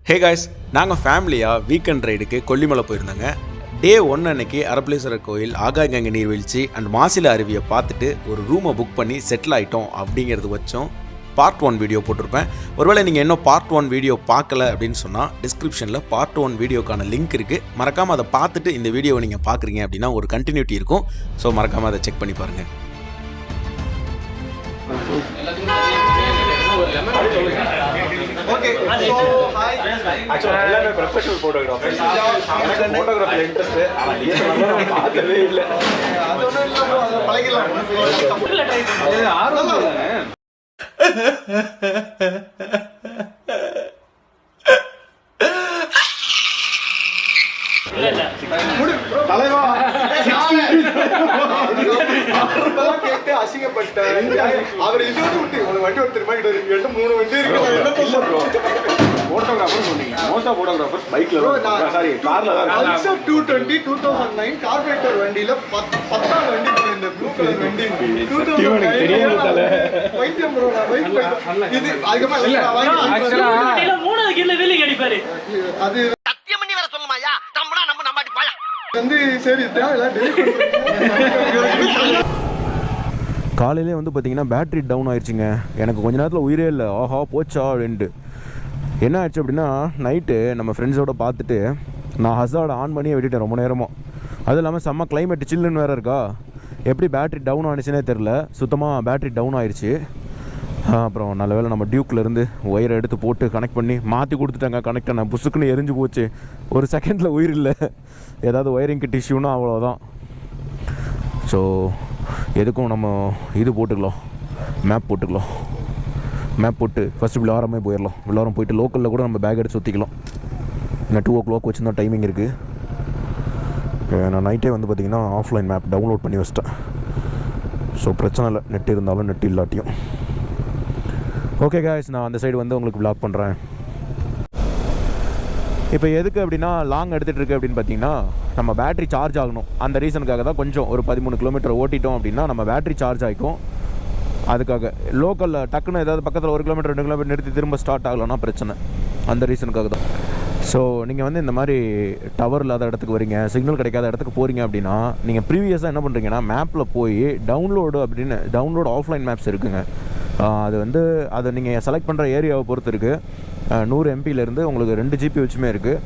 Hey guys, நாங்கள் ஃபேமிலியாக weekend ரைடுக்கு Kollimalai போயிருந்தாங்க. டே 1 அன்னைக்கு அரபலேஸ்வரர் கோயில், ஆகாயகங்கை நீர்வீழ்ச்சி அண்ட் மாசிலா அருவியை பார்த்துட்டு ஒரு ரூமை புக் பண்ணி செட்டில் ஆகிட்டோம் அப்படிங்கிறது வச்சோம். பார்ட் 1 வீடியோ போட்டிருப்பேன். ஒருவேளை நீங்கள் இன்னும் பார்ட் 1 வீடியோ பார்க்கல அப்படின்னு சொன்னால் டிஸ்கிரிப்ஷனில் பார்ட் 1 வீடியோக்கான லிங்க் இருக்குது. மறக்காமல் அதை பார்த்துட்டு இந்த வீடியோவை நீங்கள் பார்க்குறீங்க அப்படின்னா ஒரு கண்டினியூட்டி இருக்கும். ஸோ மறக்காமல் அதை செக் பண்ணி பாருங்கள். Okay, so hi. Actually, எல்லாமே professional photographers. எனக்கு photography interest. ஆனா இதெல்லாம் பார்த்ததே இல்ல. அதோட இல்ல அத பழகிடலாம். கம்ப்யூட்டர்ல ட்ரை பண்ணு. ஆர்வம் இல்லங்க. தலைவா கேட்டு அசிங்கப்பட்ட அவர் இது விட்டு ஒரு வண்டி ஒருத்தர் மாதிரி 2-3 வண்டி இருக்கு. போட்டோகிராஃபர் சொன்னீங்க. மோஸ்ட் ஆஃப் போட்டோகிராஃபர்ஸ் பைக்ல தான், சாரி கார்ல தான். ஆல்சோ 220 2009 கார்பரேட்டர் வண்டியில 10 வண்டி இந்த ப்ளூ கலர் வண்டி 2009 தெரியல. வைத்தியம் ப்ரோ நான் பைக் இது அதிகமா ஆக்சுவலா வண்டியில 3 கீழ வீலிங் அடிப்பாரு. அது சத்தியம் பண்ணி வர சொல்லுமாயா தம்பனா நம்ம நம்பாடி பாயா வந்து சரி தேவையில்ல டெலிட் பண்ணுங்க. காலையிலே வந்து பார்த்தீங்கன்னா பேட்டரி டவுன் ஆயிடுச்சுங்க. எனக்கு கொஞ்ச நேரத்தில் உயிரே இல்லை. ஆஹா போச்சா அப்படின்ட்டு. என்ன ஆயிடுச்சு அப்படின்னா, நைட்டு நம்ம ஃப்ரெண்ட்ஸோடு பார்த்துட்டு நான் ஹசார்டை ஆன் பண்ணியே விட்டுட்டேன் ரொம்ப நேரமாக. அதுவும் இல்லாமல் செம்ம கிளைமேட் சில்லுன்னு வேறு இருக்கா. எப்படி பேட்டரி டவுன் ஆனிச்சுனே தெரில. சுத்தமாக பேட்டரி டவுன் ஆயிடுச்சு. அப்புறம் நல்ல வேளை நம்ம டியூக்லேருந்து ஒயரை எடுத்து போட்டு கனெக்ட் பண்ணி மாற்றி கொடுத்துட்டாங்க. கனெக்ட் ஆன புசுக்குன்னு எரிஞ்சு போச்சு. ஒரு செகண்டில் உயிர் இல்லை. ஏதாவது ஒயரிங்க்கு டிஷ்யூன்னா அவ்வளோதான். ஸோ எதுக்கும் நம்ம இது போட்டுக்கலாம், மேப் போட்டுக்கலாம். மேப் போட்டு ஃபஸ்ட்டு விளாரமே போயிடலாம். விளாரம் போயிட்டு லோக்கலில் கூட நம்ம பேக் எடுத்து சுற்றிக்கலாம். இன்னும் 2 o'clock வச்சுருந்தா டைமிங் இருக்குது. நான் நைட்டே வந்து பார்த்திங்கன்னா ஆஃப்லைன் மேப் டவுன்லோட் பண்ணி வச்சிட்டேன். ஸோ பிரச்சனை இல்லை, நெட் இருந்தாலும் நெட் இல்லாட்டியும். ஓகே காய்ஸ், நான் அந்த சைடு வந்து உங்களுக்கு விளாக் பண்ணுறேன். இப்போ எதுக்கு அப்படின்னா லாங் எடுத்துகிட்டு இருக்கு அப்படின்னு பார்த்தீங்கன்னா, நம்ம பேட்ரி சார்ஜ் ஆகணும். அந்த ரீசனுக்காக தான் கொஞ்சம் ஒரு 13 கிலோமீட்டர் ஓட்டிட்டோம் அப்படின்னா நம்ம பேட்ரி சார்ஜ் ஆகிக்கும். அதுக்காக லோக்கலில் டக்குன்னு ஏதாவது பக்கத்தில் 1 கிலோமீட்டர் 2 கிலோமீட்டர் நிறுத்தி திரும்ப ஸ்டார்ட் ஆகலைன்னா பிரச்சனை. அந்த ரீசனுக்காக தான். ஸோ நீங்கள் வந்து இந்த மாதிரி டவர் இல்லாத இடத்துக்கு வரீங்க, சிக்னல் கிடைக்காத இடத்துக்கு போகிறீங்க அப்படின்னா நீங்கள் ப்ரீவியஸாக என்ன பண்ணுறீங்கன்னா மேப்பில் போய் டவுன்லோடு ஆஃப்லைன் மேப்ஸ் இருக்குங்க. அது வந்து அதை நீங்கள் செலக்ட் பண்ணுற ஏரியாவை பொறுத்து இருக்குது. 100 MPலேருந்து உங்களுக்கு 2 GB வச்சுமே இருக்குது.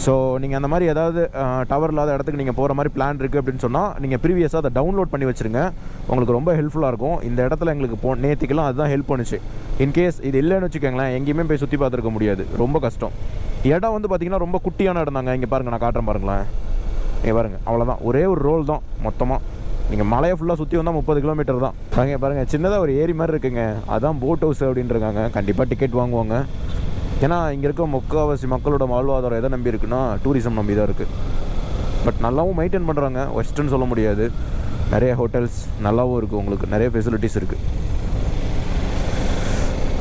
ஸோ நீங்கள் அந்த மாதிரி ஏதாவது டவர் இல்லாத இடத்துக்கு நீங்கள் போகிற மாதிரி பிளான் இருக்குது அப்படின்னு சொன்னால் நீங்கள் ப்ரீவியஸாக அதை டவுன்லோட் பண்ணி வச்சுருங்க. உங்களுக்கு ரொம்ப ஹெல்ப்ஃபுல்லாக இருக்கும். இந்த இடத்துல எங்களுக்கு நேற்றுக்கெல்லாம் அதுதான் ஹெல்ப் பண்ணுச்சு. இன்கேஸ் இது இல்லைன்னு வச்சுக்கோங்களேன், எங்கேயுமே போய் சுற்றி பார்த்துருக்க முடியாது. ரொம்ப கஷ்டம். இடம் வந்து பார்த்திங்கன்னா ரொம்ப குட்டியான இடம் தாங்க. இங்கே பாருங்கள், நான் காட்டுறேன் பாருங்களேன். இங்கே பாருங்கள், அவ்வளோதான். ஒரே ஒரு ரோல் தான் மொத்தமாக. நீங்கள் மலையை ஃபுல்லாக சுற்றி வந்தால் 30 கிலோமீட்டர் தான். பாருங்கள் சின்னதாக ஒரு ஏரி மாதிரி இருக்குங்க. அதான் போட் ஹவுஸ் அப்படின்ட்டுருக்காங்க. கண்டிப்பாக டிக்கெட் வாங்குவாங்க. ஏன்னா இங்கே இருக்க முக்கால்வாசி மக்களோட வாழ்வாதாரம் எதை நம்பி இருக்குன்னா டூரிசம் நம்பி தான் இருக்குது. பட் நல்லாவும் மெயின்டைன் பண்ணுறாங்க, வெஸ்டர்ன்னு சொல்ல முடியாது. நிறைய ஹோட்டல்ஸ் நல்லாவும் இருக்குது, உங்களுக்கு நிறைய ஃபெசிலிட்டிஸ் இருக்குது.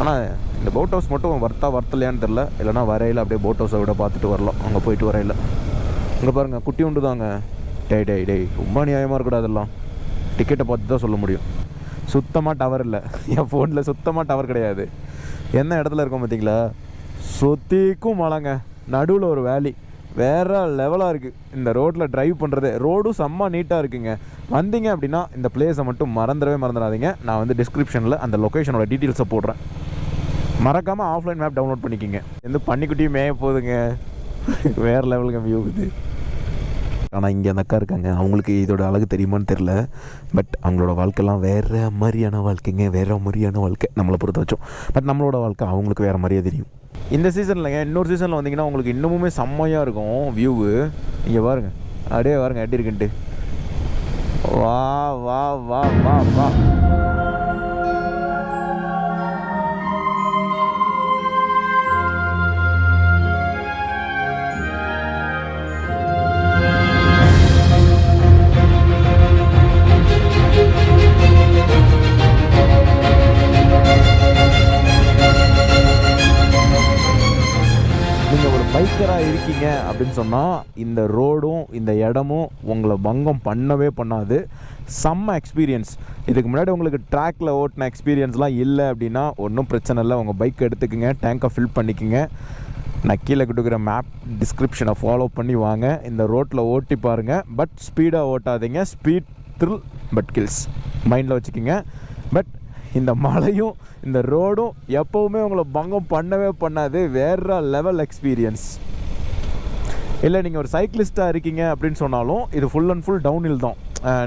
ஆனால் இந்த போட் ஹவுஸ் மட்டும் வர்த்தலையான்னு தெரில. இல்லைனா வரையில் அப்படியே போட் ஹவுஸை விட பார்த்துட்டு வரலாம். அங்கே போயிட்டு வரையில் இங்கே பாருங்கள் குட்டி உண்டு தாங்க. டேய் ரொம்ப நியாயமாக இருக்கக்கூடாது. அதெல்லாம் டிக்கெட்டை பார்த்து தான் சொல்ல முடியும். சுத்தமாக டவர் இல்லை. என் ஃபோனில் சுத்தமாக டவர் கிடையாது. என்ன இடத்துல இருக்கோம் பார்த்தீங்களா, சுற்றிக்கும் மலைங்க, நடுவில் ஒரு வேலி. வேறு லெவலாக இருக்குது இந்த ரோட்டில் ட்ரைவ் பண்ணுறது. ரோடும் செம்ம நீட்டாக இருக்குங்க. வந்தீங்க அப்படின்னா இந்த பிளேஸை மட்டும் மறந்துடாதீங்க. நான் வந்து டிஸ்கிரிப்ஷனில் அந்த லொக்கேஷனோட டீட்டெயில்ஸை போடுறேன். மறக்காமல் ஆஃப்லைன் மேப் டவுன்லோட் பண்ணிக்கிங்க. எந்த பன்னிக்குட்டியும் மேய போகுதுங்க. வேறு லெவலுங்க வியூ இது. ஆனால் இங்கே அந்த அக்கா இருக்காங்க, அவங்களுக்கு இதோட அழகு தெரியுமான்னு தெரில. பட் அவங்களோட வாழ்க்கைலாம் வேறு மாதிரியான வாழ்க்கைங்க, வேறு மாதிரியான வாழ்க்கை நம்மளை பொறுத்த வச்சோம். பட் நம்மளோட வாழ்க்கை அவங்களுக்கு வேறு மாதிரியே தெரியும். இந்த சீசன்லங்க இன்னொரு சீசனில் வந்தீங்கன்னா உங்களுக்கு இன்னமுமே செம்மையாக இருக்கும் வியூவு. இங்கே பாருங்கள், அப்படியே பாருங்கள் எப்படி இருக்குன்ட்டு. வா வா வா வா வா. பைக்கராக இருக்கீங்க அப்படின்னு சொன்னால் இந்த ரோடும் இந்த இடமும் உங்களை பங்கம் பண்ணவே பண்ணாது. செம்ம எக்ஸ்பீரியன்ஸ். இதுக்கு முன்னாடி உங்களுக்கு ட்ராக்கில் ஓட்டின எக்ஸ்பீரியன்ஸ்லாம் இல்லை அப்படின்னா ஒன்றும் பிரச்சனை இல்லை. உங்கள் பைக் எடுத்துக்கோங்க, டேங்கை ஃபில் பண்ணிக்கோங்க. நான் கீழே கொடுக்குற மேப் டிஸ்கிரிப்ஷனை ஃபாலோ பண்ணி வாங்க. இந்த ரோட்டில் ஓட்டி பாருங்கள். பட் ஸ்பீடாக ஓட்டாதீங்க. ஸ்பீட் த்ரில் பட் கில்ஸ் மைண்டில் வச்சுக்கிங்க. பட் இந்த மலையும் இந்த ரோடும் எப்போவுமே உங்களை பங்கம் பண்ணவே பண்ணாது. வேறு லெவல் எக்ஸ்பீரியன்ஸ். இல்லை நீங்கள் ஒரு சைக்கிளிஸ்ட்டாக இருக்கீங்க அப்படின்னு சொன்னாலும் இது ஃபுல் அண்ட் ஃபுல் டவுன்ஹில் தான்.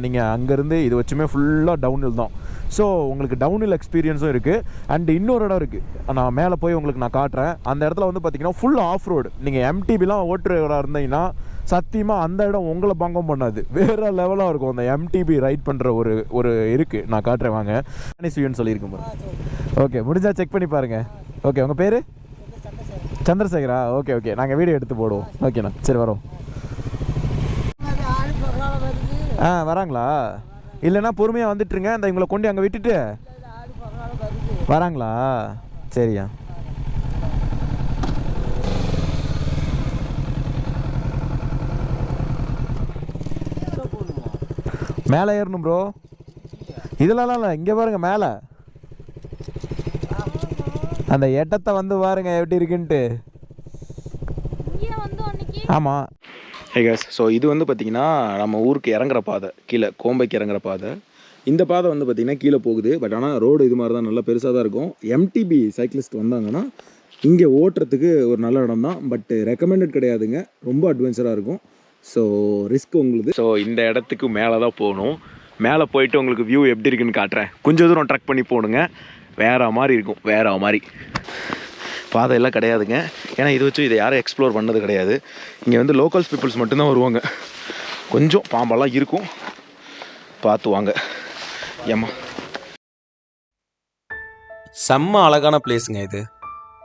நீங்கள் அங்கேருந்து இது வச்சுமே ஃபுல்லாக டவுன்ஹில் தான். ஸோ உங்களுக்கு டவுன்ஹில் எக்ஸ்பீரியன்ஸும் இருக்குது. அண்ட் இன்னொரு இடம் இருக்குது, நான் மேலே போய் உங்களுக்கு நான் காட்டுறேன். அந்த இடத்துல வந்து பார்த்திங்கன்னா ஃபுல் ஆஃப் ரோடு. நீங்கள் எம்டிபிலாம் ஓட்டுறவராக இருந்தீங்கன்னா சத்தியமாக அந்த இடம் உங்களை பங்கம் பண்ணாது. வேறு லெவலாக இருக்கும். அந்த எம்டிபி ரைட் பண்ணுற ஒரு இருக்குது, நான் காட்டுறேன் வாங்க. சுயன்னு சொல்லியிருக்கேன் பாருங்க. ஓகே, முடிஞ்சால் செக் பண்ணி பாருங்கள். ஓகே, உங்கள் பேர் சந்திரசேகரா? ஓகே, நாங்கள் வீடியோ எடுத்து போடுவோம். ஓகேண்ணா, சரி வரோம். வராங்களா? இல்லைன்னா பொறுமையாக வந்துட்டுருங்க. இந்த இவங்களை கொண்டு அங்கே விட்டுட்டு வராங்களா? சரியா. மேலே ஏறணும் ப்ரோ. இதெல்லாம் இல்லை, இங்கே பாருங்கள் மேலே அந்த எட்டத்தை வந்து பாருங்க எப்படி இருக்குன்ட்டு. ஆமாம். ஹே கேஸ், ஸோ இது வந்து பார்த்திங்கன்னா நம்ம ஊருக்கு இறங்குற பாதை, கீழே கோம்பைக்கு இறங்குற பாதை. இந்த பாதை வந்து பார்த்திங்கன்னா கீழே போகுது. பட் ஆனால் ரோடு இது மாதிரி தான், நல்லா பெருசாக தான் இருக்கும். எம்டிபி சைக்கிளிஸ்ட் வந்தாங்கன்னா இங்கே ஓட்டுறதுக்கு ஒரு நல்ல இடம் தான். பட் ரெக்கமெண்டட் கிடையாதுங்க, ரொம்ப அட்வென்ச்சராக இருக்கும். ஸோ ரிஸ்க் உங்களுக்கு. ஸோ இந்த இடத்துக்கு மேலே தான் போகணும். மேலே போயிட்டு உங்களுக்கு வியூ எப்படி இருக்குன்னு காட்டுறேன். கொஞ்சம் தூரம் ட்ரக் பண்ணி போகணுங்க. வேறு மாதிரி இருக்கும், வேறு மாதிரி. பாதையெல்லாம் கிடையாதுங்க. ஏன்னா இது வச்சு இதை யாரும் எக்ஸ்ப்ளோர் பண்ணது கிடையாது. இங்கே வந்து லோக்கல்ஸ் பீப்புள்ஸ் மட்டும்தான் வருவாங்க. கொஞ்சம் பாம்பெல்லாம் இருக்கும், பார்த்து வாங்க. ஏம்மா, செம்ம அழகான பிளேஸுங்க இது.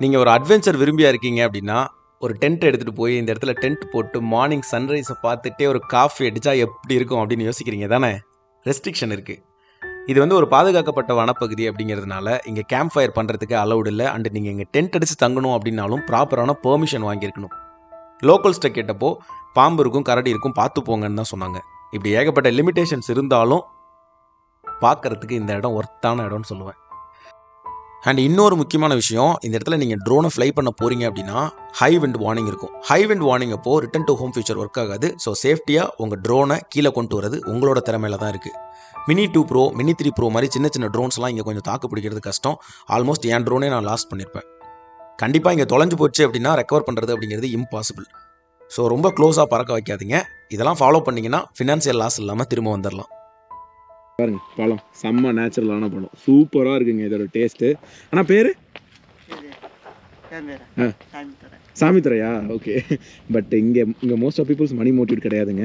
நீங்கள் ஒரு அட்வென்ச்சர் விரும்பியாக இருக்கீங்க அப்படின்னா ஒரு டென்ட் எடுத்துகிட்டு போய் இந்த இடத்துல டென்ட் போட்டு மார்னிங் சன்ரைஸை பார்த்துட்டே ஒரு காஃபி அடித்தா எப்படி இருக்கும் அப்படின்னு யோசிக்கிறீங்க தானே? ரெஸ்ட்ரிக்ஷன் இருக்குது. இது வந்து ஒரு பாதுகாக்கப்பட்ட வனப்பகுதி அப்படிங்கிறதுனால இங்கே கேம்ப் ஃபயர் பண்ணுறதுக்கு அலௌடு இல்லை. அண்டு நீங்கள் இங்கே டென்ட் அடித்து தங்கணும் அப்படின்னாலும் ப்ராப்பரான பெர்மிஷன் வாங்கியிருக்கணும். லோக்கல்ஸ்ட்டை கேட்டப்போ பாம்பு இருக்கும், கரடி இருக்கும், பார்த்து போங்கன்னு தான் சொன்னாங்க. இப்படி ஏகப்பட்ட லிமிட்டேஷன்ஸ் இருந்தாலும் பார்க்குறதுக்கு இந்த இடம் ஒர்த்தான இடம்னு சொல்லுவேன். அண்ட் இன்னொரு முக்கியமான விஷயம், இந்த இடத்துல நீங்கள் ட்ரோனை ஃப்ளை பண்ண போகிறீங்க அப்படின்னா ஹை விண்ட் வார்னிங் இருக்கும். ஹை விண்ட் வார்னிங் அப்போது return to home feature work ஆகாது. ஸோ சேஃப்டியாக உங்கள் ட்ரோனை கீழே கொண்டு வரது உங்களோட திறமையில தான் இருக்குது. மினி 2 Pro, மினி 3 Pro மாதிரி சின்ன சின்ன ட்ரோன்ஸ்லாம் இங்கே கொஞ்சம் தாக்கு பிடிக்கிறது கஷ்டம். ஆல்மோஸ்ட் என் ட்ரோனே நான் லாஸ் பண்ணியிருப்பேன். கண்டிப்பாக இங்கே தொலைஞ்சு போச்சு அப்படின்னா ரெக்கவர் பண்ணுறது அப்படிங்கிறது இம்பாசிபிள். ஸோ ரொம்ப க்ளோஸாக பறக்க வைக்காதீங்க. இதெல்லாம் ஃபாலோ பண்ணிங்கன்னா ஃபினான்ஷியல் லாஸ் இல்லாமல் திரும்ப வந்துடலாம். பாருங்க, பழம் செம்ம நேச்சுரலான பழம், சூப்பராக இருக்குங்க இதோட டேஸ்ட்டு. ஆனால் பேர் சாமித்துறையா? ஓகே. பட் இங்கே most of peoples money motive கிடையாதுங்க.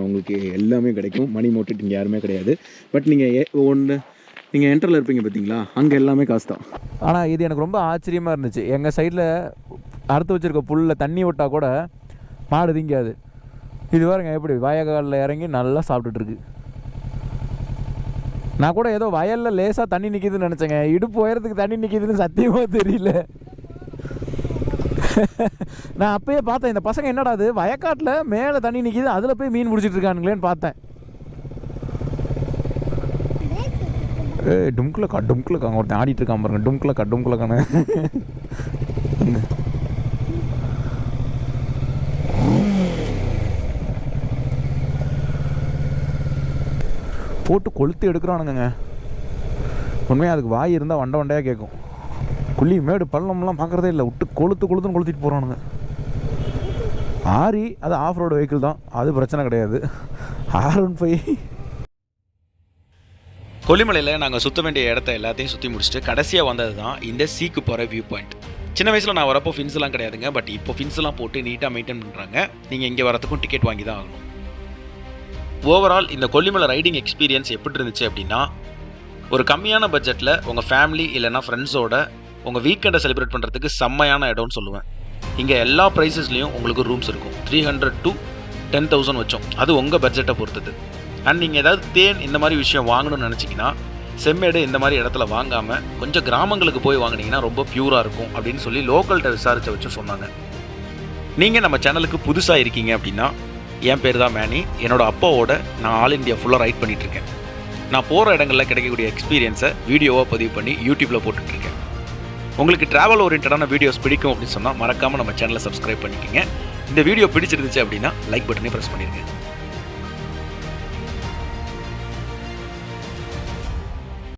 உங்களுக்கு எல்லாமே கிடைக்கும். மணி மோட்டிவ் இங்கே யாருமே கிடையாது. பட் நீங்கள் என்டரில் இருப்பீங்க பார்த்தீங்களா, அங்கே எல்லாமே காசு தான். ஆனால் இது எனக்கு ரொம்ப ஆச்சரியமாக இருந்துச்சு. எங்கள் சைடில் அறுத்து வச்சுருக்க புல்லில் தண்ணி விட்டால் கூட மாடு திங்காது. இது பாருங்க எப்படி வயக்காலில் இறங்கி நல்லா சாப்பிட்டுட்ருக்கு. நான் கூட ஏதோ வயலில் லேசாக தண்ணி நிற்கிதுன்னு நினச்சேங்க. இடுப்பு உயரத்துக்கு தண்ணி நிற்கிதுன்னு சத்தியமாக தெரியல. நான் அப்பயே பார்த்தேன், இந்த பசங்க என்னடா அது வயக்காட்டில் மேலே தண்ணி நிற்கிது, அதில் போய் மீன் பிடிச்சிட்டு இருக்கானுங்களேன்னு பார்த்தேன். டும்குலக்கா ஒருத்தன் ஆடிட்டு இருக்கான் பாருங்க. டும்குலக்கான போட்டு கொளுத்து எடுக்கிறானுங்க. உண்மையாக அதுக்கு வாய் இருந்தால் வண்டையாக கேட்கும். குழி மேடு பள்ளம்லாம் பார்க்குறதே இல்லை, விட்டு கொளுத்துன்னு கொளுத்திட்டு போகிறானுங்க. ஆரி அது ஆஃப் ரோடு வெஹிக்கிள் தான், அது பிரச்சனை கிடையாது. R15 கொல்லிமலையில் நாங்கள் சுற்ற வேண்டிய இடத்த எல்லாத்தையும் சுற்றி முடிச்சுட்டு கடைசியாக வந்தது தான் இந்த சீக்கு போகிற வியூ பாயிண்ட். சின்ன வயசில் நான் வரப்போ ஃபின்ஸ்லாம் கிடையாதுங்க. பட் இப்போ ஃபின்ஸ்லாம் போட்டு நீட்டாக மெயின்டைன் பண்ணுறாங்க. நீங்கள் இங்கே வரத்துக்கும் டிக்கெட் வாங்கி தான் ஆகணும். ஓவரால் இந்த கொல்லிமலை ரைடிங் எக்ஸ்பீரியன்ஸ் எப்படி இருந்துச்சு அப்படின்னா, ஒரு கம்மியான பட்ஜெட்டில் உங்கள் ஃபேமிலி இல்லைனா ஃப்ரெண்ட்ஸோட உங்கள் வீக்கெண்டை செலிப்ரேட் பண்ணுறதுக்கு செம்மையான இடம்னு சொல்லுவேன். இங்கே எல்லா ப்ரைஸஸ்லேயும் உங்களுக்கு ரூம்ஸ் இருக்கும். 300 to 10,000 வச்சோம். அது உங்கள் பட்ஜெட்டை பொறுத்தது. அண்ட் நீங்கள் ஏதாவது தேன் இந்த மாதிரி விஷயம் வாங்கணும்னு நினச்சிங்கன்னா செம்மேடு இந்த மாதிரி இடத்துல வாங்காமல் கொஞ்சம் கிராமங்களுக்கு போய் வாங்கினீங்கன்னா ரொம்ப பியூராக இருக்கும் அப்படின்னு சொல்லி லோக்கல்கிட்ட விசாரித்த வச்சு சொன்னாங்க. நீங்கள் நம்ம சேனலுக்கு புதுசாக இருக்கீங்க அப்படின்னா, என் பேர் தான் மேனி. என்னோடய அப்பாவோட நான் ஆல் இந்தியா ஃபுல்லாக ரைட் பண்ணிகிட்ருக்கேன். நான் போகிற இடங்களில் கிடைக்கக்கூடிய எக்ஸ்பீரியன்ஸை வீடியோவாக பதிவு பண்ணி யூடியூப்பில் போட்டுட்ருக்கேன். உங்களுக்கு ட்ராவல் ஓரியன்டான வீடியோஸ் பிடிக்கும் அப்படின்னு சொன்னால் மறக்காமல் நம்ம சேனலை சப்ஸ்கிரைப் பண்ணிக்கோங்க. இந்த வீடியோ பிடிச்சிருந்துச்சு அப்படின்னா லைக் பட்டனே ப்ரெஸ் பண்ணிடுங்க.